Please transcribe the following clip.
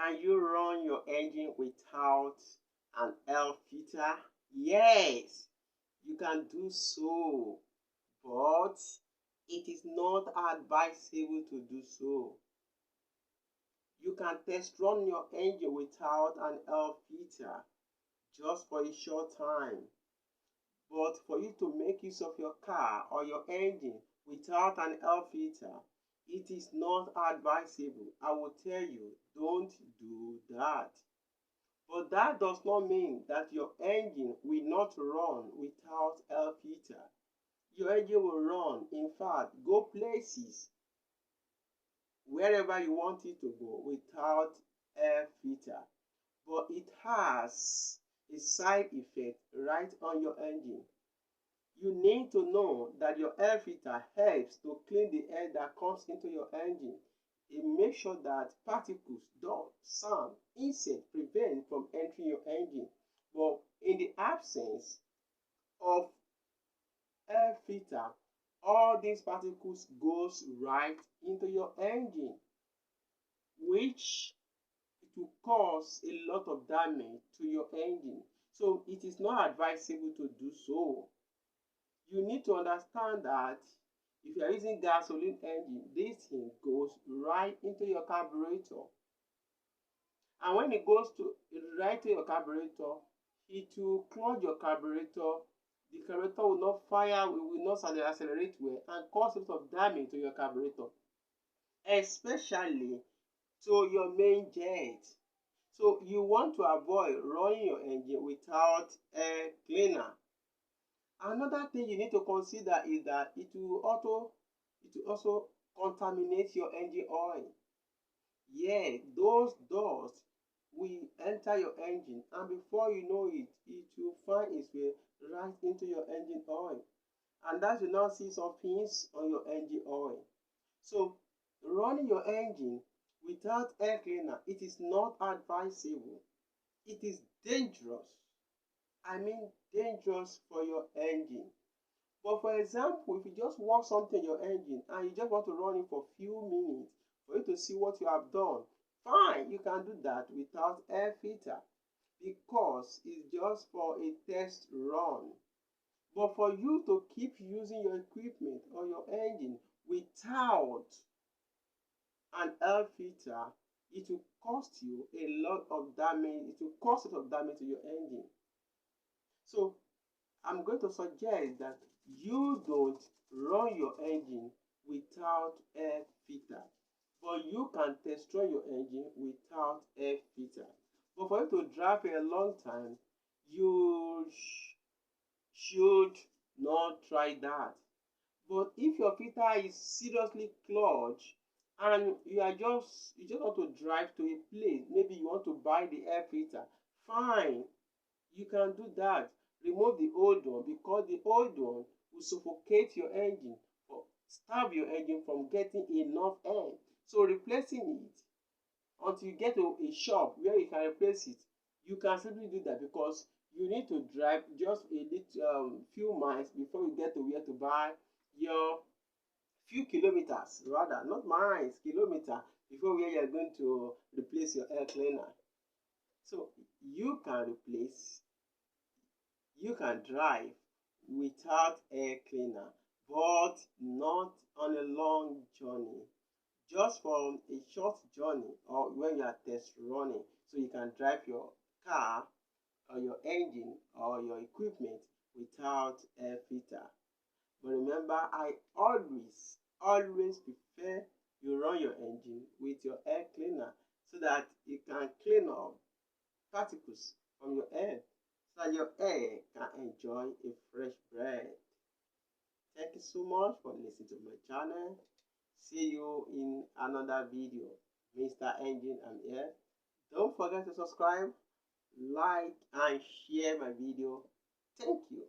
Can you run your engine without an air filter? Yes, you can do so, but it is not advisable to do so. You can test run your engine without an air filter just for a short time. But for you to make use of your car or your engine without an air filter, it is not advisable. I will tell you, don't do that. But that does not mean that your engine will not run without air filter. Your engine will run, in fact, go places wherever you want it to go without air filter. But it has a side effect right on your engine. You need to know that your air filter helps to clean the air that comes into your engine. It makes sure that particles, dust, sand, insects prevent from entering your engine. But in the absence of air filter, all these particles goes right into your engine, which it will cause a lot of damage to your engine. So it is not advisable to do so. You need to understand that if you are using gasoline engine, this thing goes right into your carburetor. And when it goes to right to your carburetor, it will clog your carburetor. The carburetor will not fire, will not accelerate well, and cause a lot of damage to your carburetor, especially to your main jet. So you want to avoid running your engine without air cleaner. Another thing you need to consider is that it will also contaminate your engine oil. Yeah, those dust will enter your engine, and before you know it, it will find its way right into your engine oil. And that will now see some things on your engine oil. So running your engine without air cleaner, it is not advisable. It is dangerous. I mean dangerous for your engine. But for example, if you just want something in your engine and you just want to run it for a few minutes for you to see what you have done, fine, you can do that without air filter because it's just for a test run. But for you to keep using your equipment or your engine without an air filter, it will cost you a lot of damage. It will cause a lot of damage to your engine. So I'm going to suggest that you don't run your engine without air filter, but you can test run your engine without air filter. But for you to drive a long time, you should not try that. But if your filter is seriously clogged and you just want to drive to a place, maybe you want to buy the air filter, fine, you can do that. Remove the old one because the old one will suffocate your engine or stop your engine from getting enough air. So replacing it until you get to a shop where you can replace it, you can simply do that because you need to drive just a little few miles before you get to where to buy your few kilometers, rather not miles, kilometer, before where you're going to replace your air cleaner. So you can replace, you can drive without air cleaner, but not on a long journey. Just for a short journey or when you are test running, so you can drive your car or your engine or your equipment without air filter. But remember, I always prefer you run your engine with your air cleaner so that you can clean up particles from your air so that your air can enjoy a fresh breath. Thank you so much for listening to my channel. See you in another video. Mr. Engine, I'm here. Don't forget to subscribe, like, and share my video. Thank you.